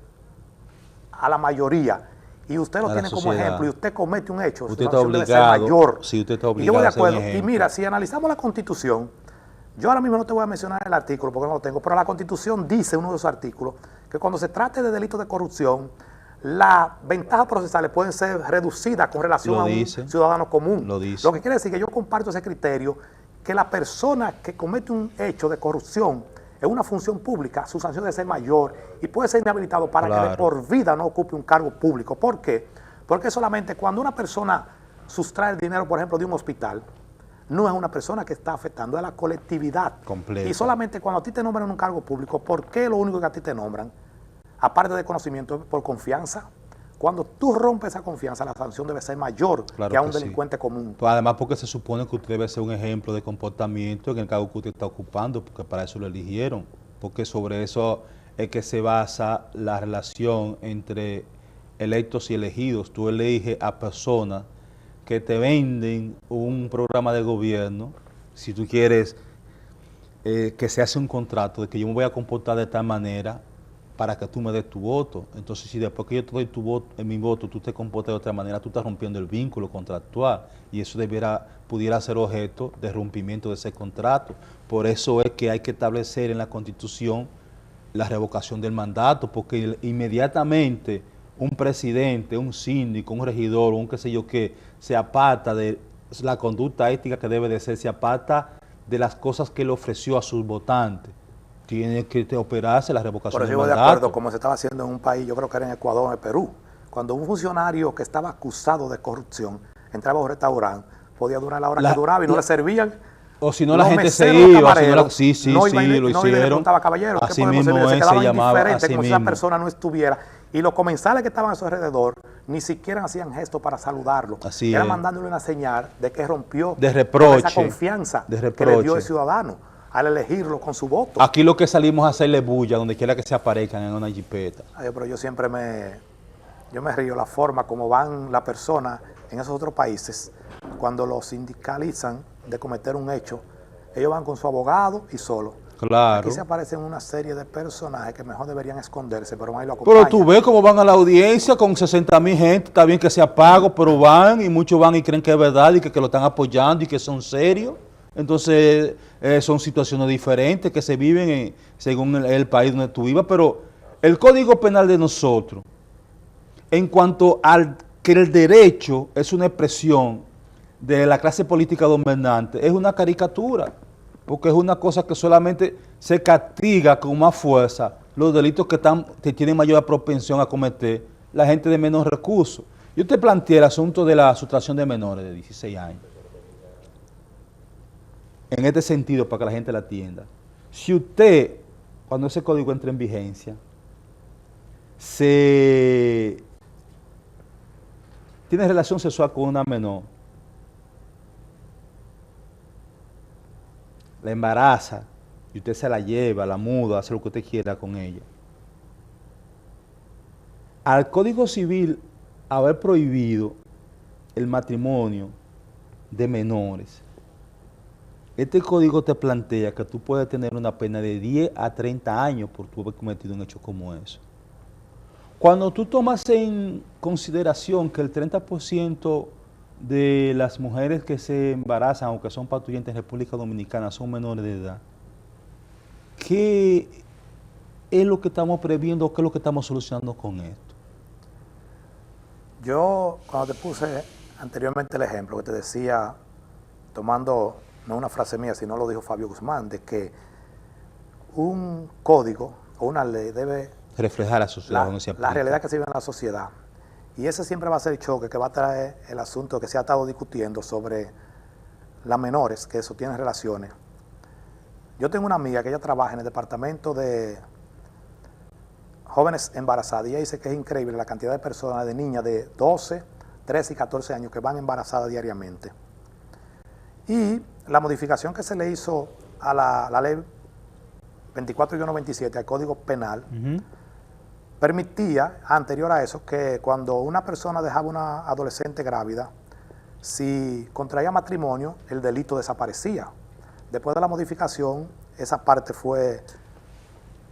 a la mayoría y usted lo tiene como ejemplo y usted comete un hecho, usted está obligado, mayor. Sí, usted está obligado. Y yo voy de acuerdo. Y mira, si analizamos la Constitución, yo ahora mismo no te voy a mencionar el artículo porque no lo tengo, pero la Constitución dice, uno de esos artículos, que cuando se trate de delitos de corrupción, las ventajas procesales pueden ser reducidas con relación a un ciudadano común. Lo que quiere decir que yo comparto ese criterio, que la persona que comete un hecho de corrupción en una función pública, su sanción debe ser mayor y puede ser inhabilitado para que de por vida no ocupe un cargo público. ¿Por qué? Porque solamente cuando una persona sustrae el dinero, por ejemplo, de un hospital, no es una persona que está afectando a la colectividad. Completa. Y solamente cuando a ti te nombran en un cargo público, ¿por qué lo único que a ti te nombran? Aparte de conocimiento, por confianza. Cuando tú rompes esa confianza, la sanción debe ser mayor que a un delincuente común. Pues además porque se supone que usted debe ser un ejemplo de comportamiento en el cargo que usted está ocupando, porque para eso lo eligieron. Porque sobre eso es que se basa la relación entre electos y elegidos. Tú eliges a personas que te venden un programa de gobierno, si tú quieres que se hace un contrato de que yo me voy a comportar de tal manera para que tú me des tu voto. Entonces, si después que yo te doy tu voto, en mi voto, tú te comportas de otra manera, tú estás rompiendo el vínculo contractual y eso pudiera ser objeto de rompimiento de ese contrato. Por eso es que hay que establecer en la Constitución la revocación del mandato, porque inmediatamente un presidente, un síndico, un regidor, un qué sé yo qué, se aparta de la conducta ética que debe de ser, se aparta de las cosas que le ofreció a sus votantes. Tiene que operarse la revocación Por eso de yo voy mandato. de acuerdo, como se estaba haciendo en un país, yo creo que era en Ecuador, en Perú. Cuando un funcionario que estaba acusado de corrupción entraba a un restaurante, podía durar la hora que duraba y no le servían. O si no, la los gente se meseros, los iba. camareros, Sí, no iba y le- lo no iba y le hicieron. preguntaba, caballero, ¿qué Así podemos mismo servir? Se se quedaban llamaba, indiferentes, así como si esa mismo. persona no estuviera. Y los comensales que estaban a su alrededor ni siquiera hacían gestos para saludarlo. Así Era es. mandándole una señal de que rompió De con reproche, esa confianza de que le reproche. dio el ciudadano al elegirlo con su voto. Aquí lo que salimos a hacerle bulla donde quiera que se aparezcan en una jipeta. Ay, pero yo siempre yo me río la forma como van las personas en esos otros países cuando los sindicalizan de cometer un hecho. Ellos van con su abogado y solo. Claro. Aquí se aparecen una serie de personajes que mejor deberían esconderse, pero ahí lo acompañan. Pero tú ves cómo van a la audiencia con 60,000 gente, está bien que sea pago, pero van y muchos van y creen que es verdad y que lo están apoyando y que son serios. Entonces son situaciones diferentes que se viven según el país donde tú vivas, pero el Código Penal de nosotros, en cuanto al que el derecho es una expresión de la clase política dominante, es una caricatura, porque es una cosa que solamente se castiga con más fuerza los delitos que tienen mayor propensión a cometer la gente de menos recursos. Yo te planteé el asunto de la sustracción de menores de 16 años. En este sentido, para que la gente la atienda. Si usted, cuando ese código entre en vigencia, tiene relación sexual con una menor, la embaraza y usted se la lleva, la muda, hace lo que usted quiera con ella. Al Código Civil haber prohibido el matrimonio de menores, este código te plantea que tú puedes tener una pena de 10 a 30 años por tú haber cometido un hecho como eso. Cuando tú tomas en consideración que el 30% de las mujeres que se embarazan o que son parturientes en República Dominicana son menores de edad, ¿qué es lo que estamos previendo o qué es lo que estamos solucionando con esto? Yo, cuando te puse anteriormente el ejemplo que te decía, tomando no una frase mía, sino lo dijo Fabio Guzmán, de que un código o una ley debe reflejar a la sociedad, la realidad que se vive en la sociedad. Y ese siempre va a ser el choque que va a traer el asunto que se ha estado discutiendo sobre las menores que sostienen relaciones. Yo tengo una amiga que ella trabaja en el departamento de jóvenes embarazadas y ella dice que es increíble la cantidad de personas, de niñas de 12, 13 y 14 años que van embarazadas diariamente. Y la modificación que se le hizo a la ley 24-27, al Código Penal, permitía, anterior a eso, que cuando una persona dejaba una adolescente grávida, si contraía matrimonio, el delito desaparecía. Después de la modificación, esa parte fue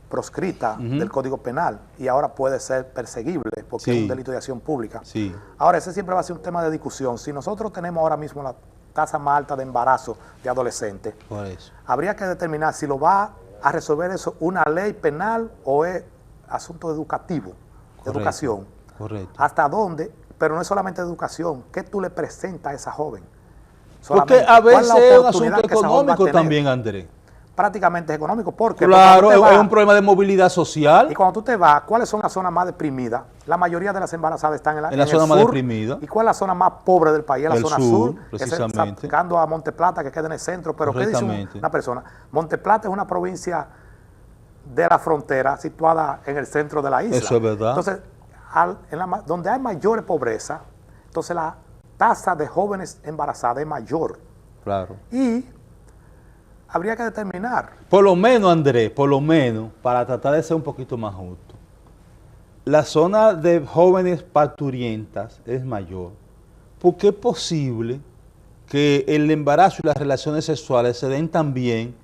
proscrita del Código Penal y ahora puede ser perseguible porque es un delito de acción pública. Sí. Ahora, ese siempre va a ser un tema de discusión. Si nosotros tenemos ahora mismo la tasa más alta de embarazo de adolescentes, Por eso. habría que determinar si lo va a resolver eso una ley penal o es asunto educativo, de educación. Correcto. ¿Hasta dónde? Pero no es solamente educación. ¿Qué tú le presentas a esa joven? Porque a ¿cuál es la veces es un oportunidad asunto que esa joven va a económico tener? también, Andrés. Prácticamente es económico. Porque Claro, cuando tú te es vas- un problema de movilidad social. Y cuando tú te vas, ¿cuáles son las zonas más deprimidas? La mayoría de las embarazadas están en En la el zona más sur. deprimida. ¿Y cuál es la zona más pobre del país? En la El zona sur, sur, precisamente. sacando a Monteplata, que queda en el centro. Pero ¿qué dice Correctamente. una persona? Monteplata es una provincia de la frontera situada en el centro de la isla. Eso es verdad. Entonces, donde hay mayor pobreza, entonces la tasa de jóvenes embarazadas es mayor. Claro. Y habría que determinar. Por lo menos, Andrés, por lo menos, para tratar de ser un poquito más justo, la zona de jóvenes parturientas es mayor, porque es posible que el embarazo y las relaciones sexuales se den también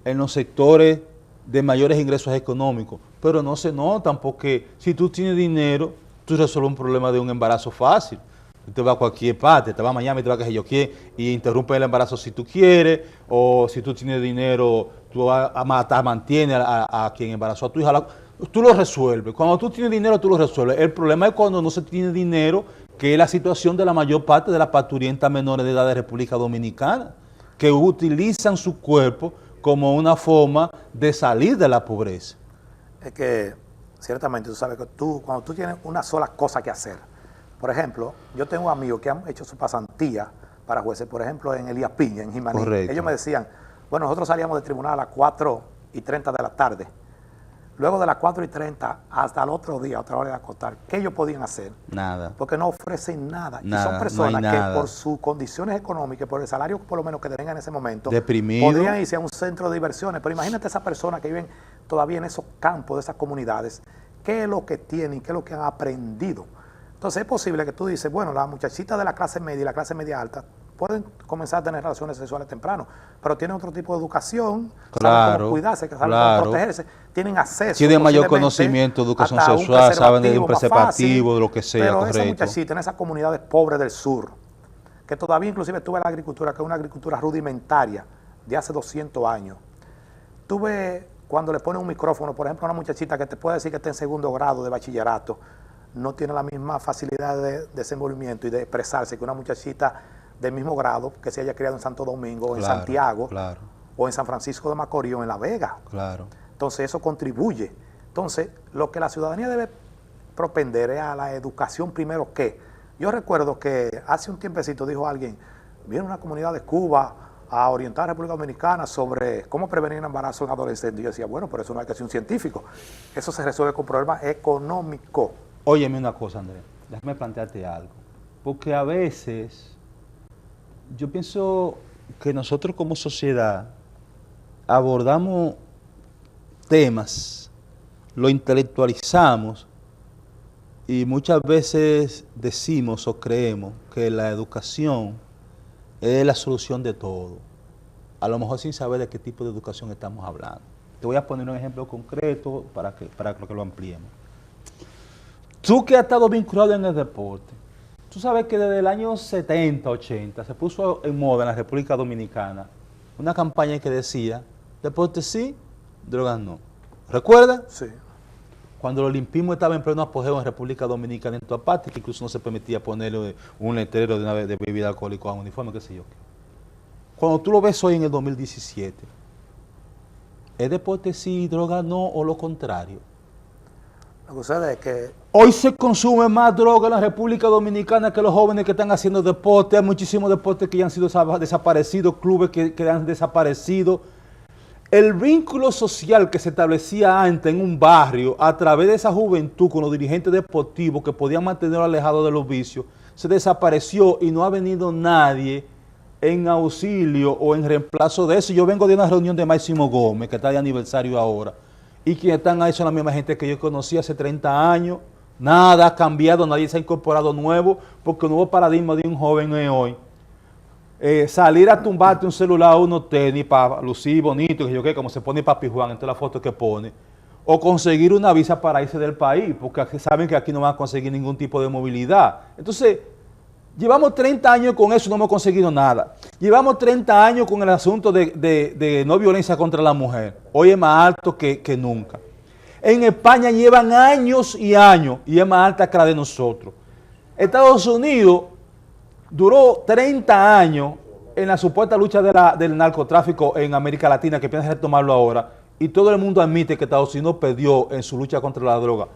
en los sectores de mayores ingresos económicos, pero no se notan porque si tú tienes dinero, tú resuelves un problema de un embarazo fácil. Tú te vas a cualquier parte, te vas a Miami, te vas a que yo quiera y interrumpe el embarazo si tú quieres, o si tú tienes dinero, tú mantienes a quien embarazó a tu hija. tú lo resuelves. Cuando tú tienes dinero, tú lo resuelves. El problema es cuando no se tiene dinero, que es la situación de la mayor parte de las parturientas menores de edad de República Dominicana, que utilizan su cuerpo como una forma de salir de la pobreza. Es que, ciertamente, tú sabes que cuando tú tienes una sola cosa que hacer, por ejemplo, yo tengo amigos que han hecho su pasantía para jueces, por ejemplo, en Elías Piña, en Jimaní. Correcto. Ellos me decían, bueno, nosotros salíamos del tribunal a las 4:30 de la tarde. Luego de las 4:30 hasta el otro día, otra hora de acostar, ¿qué ellos podían hacer? Nada. Porque no ofrecen nada. Nada, y son personas no hay nada. que por sus condiciones económicas, por el salario por lo menos que tengan en ese momento, Deprimido. podrían irse a un centro de diversiones. Pero imagínate esas personas que viven todavía en esos campos, de esas comunidades, ¿qué es lo que tienen? ¿Qué es lo que han aprendido? Entonces es posible que tú dices, bueno, las muchachitas de la clase media y la clase media alta pueden comenzar a tener relaciones sexuales temprano, pero tienen otro tipo de educación, saben cómo cuidarse, saben cómo protegerse, tienen acceso. Tienen mayor conocimiento de educación sexual, saben de un preservativo, de lo que sea, pero correcto. Esas muchachitas en esas comunidades pobres del sur, que todavía inclusive tuve la agricultura, que es una agricultura rudimentaria de hace 200 años, tuve cuando le ponen un micrófono, por ejemplo, a una muchachita que te puede decir que está en segundo grado de bachillerato, no tiene la misma facilidad de desenvolvimiento y de expresarse que una muchachita del mismo grado que se haya criado en Santo Domingo, o en Santiago, o en San Francisco de Macorís, o en La Vega. Claro. Entonces eso contribuye. Entonces, lo que la ciudadanía debe propender es a la educación primero que. Yo recuerdo que hace un tiempecito dijo alguien, viene una comunidad de Cuba a orientar a la República Dominicana sobre cómo prevenir el embarazo en adolescentes. Y yo decía, bueno, pero eso no hay que ser un científico. Eso se resuelve con problemas económicos. Óyeme una cosa, Andrés, déjame plantearte algo. Porque a veces yo pienso que nosotros como sociedad abordamos temas, lo intelectualizamos y muchas veces decimos o creemos que la educación es la solución de todo. A lo mejor sin saber de qué tipo de educación estamos hablando. Te voy a poner un ejemplo concreto para que lo ampliemos. Tú que has estado vinculado en el deporte, tú sabes que desde el año 70, 80 se puso en moda en la República Dominicana una campaña que decía, deporte sí, drogas no. ¿Recuerdas? Sí. Cuando el olimpismo estaba en pleno apogeo en República Dominicana en toda parte, que incluso no se permitía ponerle un letrero de bebida alcohólica a un uniforme, qué sé yo. Cuando tú lo ves hoy en el 2017, ¿es deporte sí, droga no o lo contrario? Lo que sucede es que hoy se consume más droga en la República Dominicana que los jóvenes que están haciendo deporte. Hay muchísimos deportes que ya han sido desaparecidos, clubes que han desaparecido. El vínculo social que se establecía antes en un barrio a través de esa juventud con los dirigentes deportivos que podían mantenerlo alejado de los vicios, se desapareció y no ha venido nadie en auxilio o en reemplazo de eso. Yo vengo de una reunión de Máximo Gómez, que está de aniversario ahora, y quienes están ahí son la misma gente que yo conocí hace 30 años. Nada ha cambiado, nadie se ha incorporado nuevo, porque el nuevo paradigma de un joven es hoy salir a tumbarte un celular o unos tenis para lucir bonito, que yo qué, como se pone Papi Juan en todas las fotos que pone, o conseguir una visa para irse del país, porque saben que aquí no van a conseguir ningún tipo de movilidad. Entonces, llevamos 30 años con eso y no hemos conseguido nada. Llevamos 30 años con el asunto de no violencia contra la mujer. Hoy es más alto que nunca. En España llevan años y años y es más alta que la de nosotros. Estados Unidos duró 30 años en la supuesta lucha del narcotráfico en América Latina, que piensa retomarlo ahora, y todo el mundo admite que Estados Unidos perdió en su lucha contra la droga.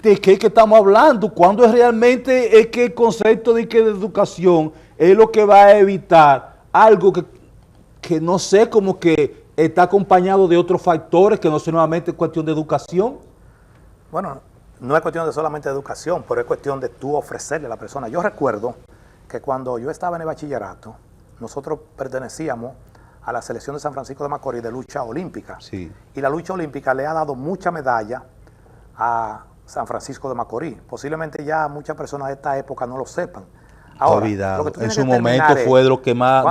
¿De qué estamos hablando? ¿Cuándo es realmente que el concepto de educación es lo que va a evitar algo que no sé, como que está acompañado de otros factores que no son nuevamente cuestión de educación? Bueno, no es cuestión de solamente de educación, pero es cuestión de tú ofrecerle a la persona. Yo recuerdo que cuando yo estaba en el bachillerato, nosotros pertenecíamos a la selección de San Francisco de Macorís de lucha olímpica. Sí. Y la lucha olímpica le ha dado mucha medalla a San Francisco de Macorís. Posiblemente ya muchas personas de esta época no lo sepan. Ahora, olvidado. Lo que en su momento fue de lo que más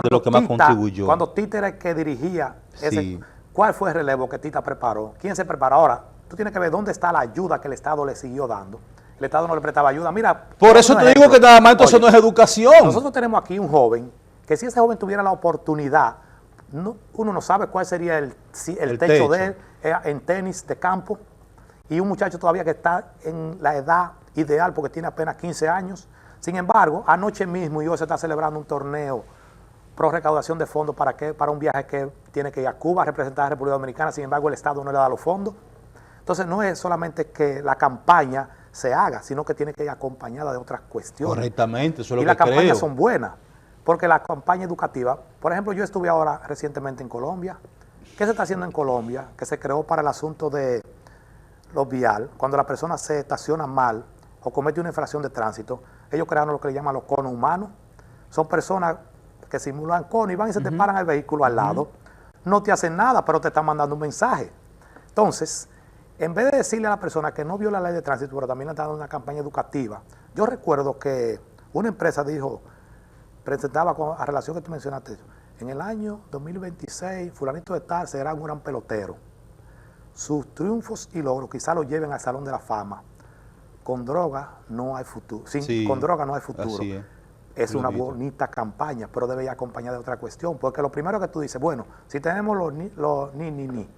contribuyó. Cuando Tita era el que dirigía, sí. ¿Cuál fue el relevo que Tita preparó? ¿Quién se preparó? Ahora, tú tienes que ver dónde está la ayuda que el Estado le siguió dando. El Estado no le prestaba ayuda. Mira, por eso te digo que nada más entonces no es educación. Nosotros tenemos aquí un joven que si ese joven tuviera la oportunidad, uno no sabe cuál sería el techo de él en tenis de campo. y un muchacho todavía que está en la edad ideal porque tiene apenas 15 años. Sin embargo, anoche mismo y hoy se está celebrando un torneo pro recaudación de fondos para un viaje que tiene que ir a Cuba a representar a la República Dominicana. Sin embargo, el Estado no le da los fondos. Entonces no es solamente que la campaña se haga, sino que tiene que ir acompañada de otras cuestiones. Correctamente, eso es lo que creo. Y las campañas son buenas, porque la campaña educativa, por ejemplo, yo estuve ahora recientemente en Colombia. ¿Qué se está haciendo en Colombia? Que se creó para el asunto de los vial, cuando la persona se estaciona mal o comete una infracción de tránsito, ellos crearon lo que le llaman los conos humanos. Son personas que simulan conos y van y se te paran el vehículo al lado. No te hacen nada, pero te están mandando un mensaje. Entonces, en vez de decirle a la persona que no viola la ley de tránsito, pero también le están dando una campaña educativa, yo recuerdo que una empresa dijo, presentaba a relación que tú mencionaste, en el año 2026, fulanito de tal será un gran pelotero. Sus triunfos y logros quizás lo lleven al Salón de la Fama. Con droga no hay futuro. Con droga no hay futuro. Es una bonita campaña, pero debe ir acompañada de otra cuestión. Porque lo primero que tú dices, bueno, si tenemos los ni.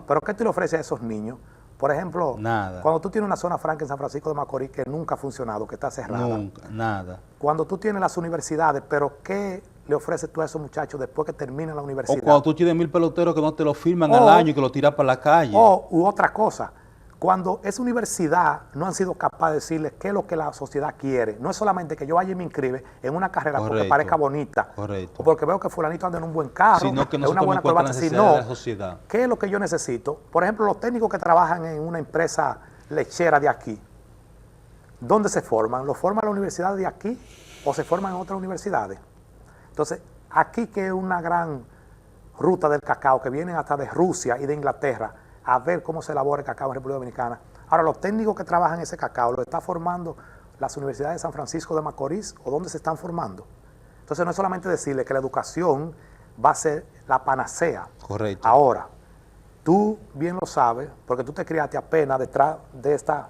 Pero ¿qué tú le ofreces a esos niños? Por ejemplo, nada. Cuando tú tienes una zona franca en San Francisco de Macorís que nunca ha funcionado, que está cerrada. Nunca, nada. Cuando tú tienes las universidades, pero ¿qué le ofreces tú a esos muchachos después que terminan la universidad? O cuando tú tienes 1000 peloteros que no te lo firman al año y que lo tiras para la calle. U otra cosa, cuando esa universidad no han sido capaces de decirles qué es lo que la sociedad quiere. No es solamente que yo vaya y me inscribe en una carrera porque parezca bonita, o porque veo que fulanito anda en un buen carro, sino que no es una buena corbata, sino de la sociedad. ¿Qué es lo que yo necesito? Por ejemplo, los técnicos que trabajan en una empresa lechera de aquí, ¿dónde se forman? ¿Lo forman en la universidad de aquí o se forman en otras universidades? Entonces, aquí que es una gran ruta del cacao, que vienen hasta de Rusia y de Inglaterra a ver cómo se elabora el cacao en República Dominicana. Ahora, los técnicos que trabajan ese cacao, ¿lo está formando las universidades de San Francisco de Macorís o dónde se están formando? Entonces, no es solamente decirle que la educación va a ser la panacea. Correcto. Ahora, tú bien lo sabes, porque tú te criaste apenas detrás de esta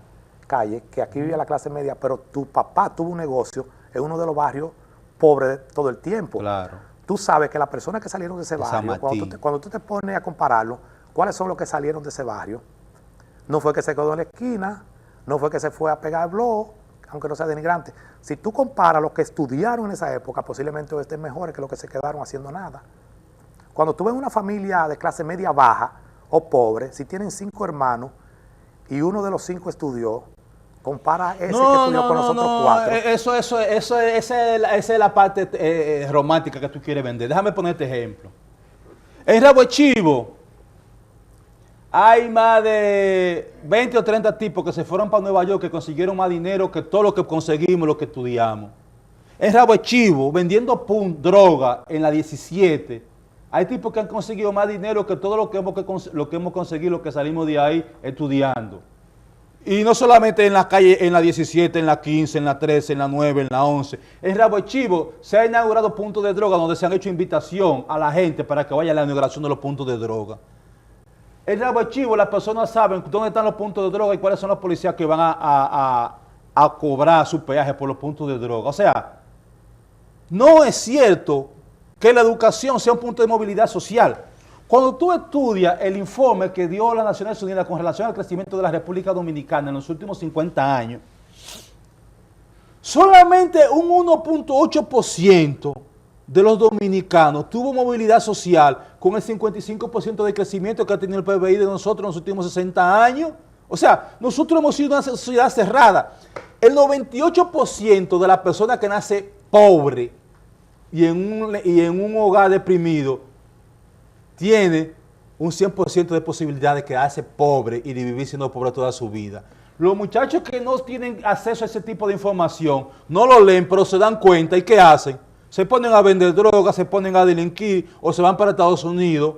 calle, que aquí vivía la clase media, pero tu papá tuvo un negocio en uno de los barrios pobres de todo el tiempo. Claro. Tú sabes que las personas que salieron de ese barrio, cuando tú te pones a compararlo, ¿cuáles son los que salieron de ese barrio? No fue que se quedó en la esquina, no fue que se fue a pegar el blog, aunque no sea denigrante. Si tú comparas los que estudiaron en esa época, posiblemente estén mejores que los que se quedaron haciendo nada. Cuando tú ves una familia de clase media baja o pobre, si tienen 5 hermanos y uno de los 5 estudió, compara ese que estudió con los otros 4. Esa es la parte romántica que tú quieres vender. Déjame ponerte ejemplo. En Rabo de Chivo hay más de 20 o 30 tipos que se fueron para Nueva York que consiguieron más dinero que todo lo que conseguimos, lo que estudiamos. En Rabo de Chivo, vendiendo droga en la 17, hay tipos que han conseguido más dinero que todo lo que hemos conseguido, lo que salimos de ahí estudiando. Y no solamente en la calle, en la 17, en la 15, en la 13, en la 9, en la 11. En Rabo de Chivo se ha inaugurado puntos de droga donde se han hecho invitación a la gente para que vaya a la inauguración de los puntos de droga. En Rabo de Chivo las personas saben dónde están los puntos de droga y cuáles son los policías que van a cobrar su peaje por los puntos de droga. O sea, no es cierto que la educación sea un punto de movilidad social. Cuando tú estudias el informe que dio las Naciones Unidas con relación al crecimiento de la República Dominicana en los últimos 50 años, solamente un 1.8% de los dominicanos tuvo movilidad social con el 55% de crecimiento que ha tenido el PBI de nosotros en los últimos 60 años. O sea, nosotros hemos sido una sociedad cerrada. El 98% de la persona que nace pobre y en un hogar deprimido tiene un 100% de posibilidad de quedarse pobre y de vivir siendo pobre toda su vida. Los muchachos que no tienen acceso a ese tipo de información, no lo leen, pero se dan cuenta. ¿Y qué hacen? Se ponen a vender drogas, se ponen a delinquir o se van para Estados Unidos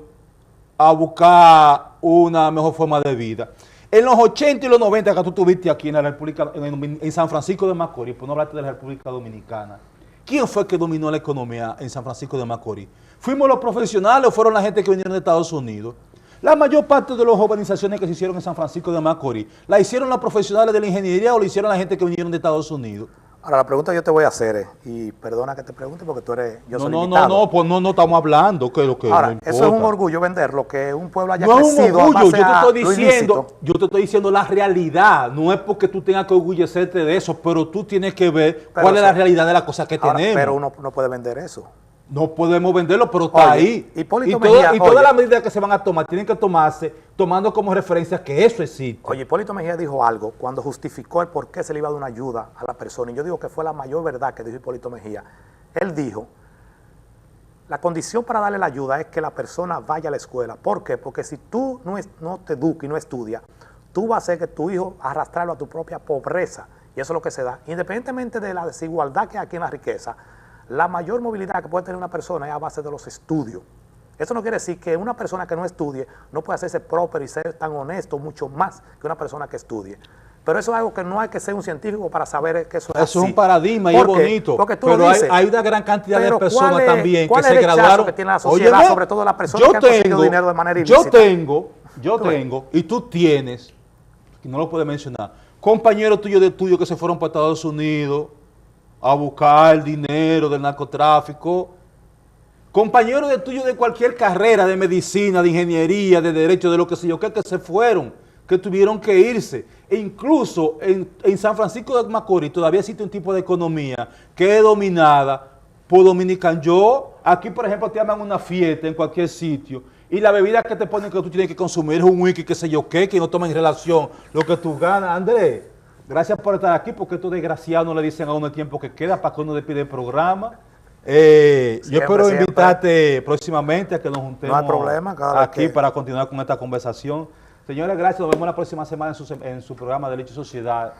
a buscar una mejor forma de vida. En los 80 y los 90 que tú tuviste aquí en la República, en San Francisco de Macorís, por no hablarte de la República Dominicana, ¿quién fue que dominó la economía en San Francisco de Macorís? ¿Fuimos los profesionales o fueron la gente que vinieron de Estados Unidos? La mayor parte de las urbanizaciones que se hicieron en San Francisco de Macorís, ¿la hicieron los profesionales de la ingeniería o la hicieron la gente que vinieron de Estados Unidos? Ahora, la pregunta que yo te voy a hacer es, y perdona que te pregunte porque tú eres, yo soy No, invitado. pues no estamos hablando, que lo que Ahora, no eso es un orgullo vender lo que un pueblo haya no es un crecido a orgullo, base a lo ilícito. yo te estoy diciendo la realidad, no es porque tú tengas que orgullecerte de eso, pero tú tienes que ver Pero cuál es eso- la realidad de las cosas que Ahora, tenemos. pero uno no puede vender eso. No podemos venderlo, pero está Oye, ahí. Hipólito Y Mejía, todas oye. las medidas que se van a tomar tienen que tomarse tomando como referencia que eso existe. Oye, Hipólito Mejía dijo algo cuando justificó el por qué se le iba a dar una ayuda a la persona. Y yo digo que fue la mayor verdad que dijo Hipólito Mejía. Él dijo, la condición para darle la ayuda es que la persona vaya a la escuela. ¿Por qué? Porque si tú no te educas y no estudias, tú vas a hacer que tu hijo arrastrarlo a tu propia pobreza. Y eso es lo que se da. Independientemente de la desigualdad que hay aquí en la riqueza, la mayor movilidad que puede tener una persona es a base de los estudios. Eso no quiere decir que una persona que no estudie no puede hacerse próspero y ser tan honesto mucho más que una persona que estudie. Pero eso es algo que no hay que ser un científico para saber que eso es así. Eso es un paradigma y es bonito, Porque tú pero lo dices, hay una gran cantidad de pero personas también que ¿cuál es se el rechazo graduaron. que tiene la sociedad, Oye, sobre todo las personas que han conseguido dinero de manera ilícita? Yo tengo, y tú tienes, que no lo puedes mencionar, compañeros tuyos de estudio que se fueron para Estados Unidos a buscar dinero del narcotráfico, compañeros de tuyo de cualquier carrera, de medicina, de ingeniería, de derecho, de lo que sé yo, que se fueron, que tuvieron que irse. E incluso en San Francisco de Macorís todavía existe un tipo de economía que es dominada por dominicanos. Aquí por ejemplo te llaman una fiesta en cualquier sitio y la bebida que te ponen que tú tienes que consumir es un whisky, qué sé yo qué, que no toma en relación lo que tú ganas. Andrés, gracias por estar aquí, porque estos desgraciados no le dicen a uno el tiempo que queda para que uno despide el programa. Yo espero invitarte próximamente a que nos juntemos no hay problema, aquí para continuar con esta conversación. Señores, gracias. Nos vemos la próxima semana en su programa Derecho y Sociedad.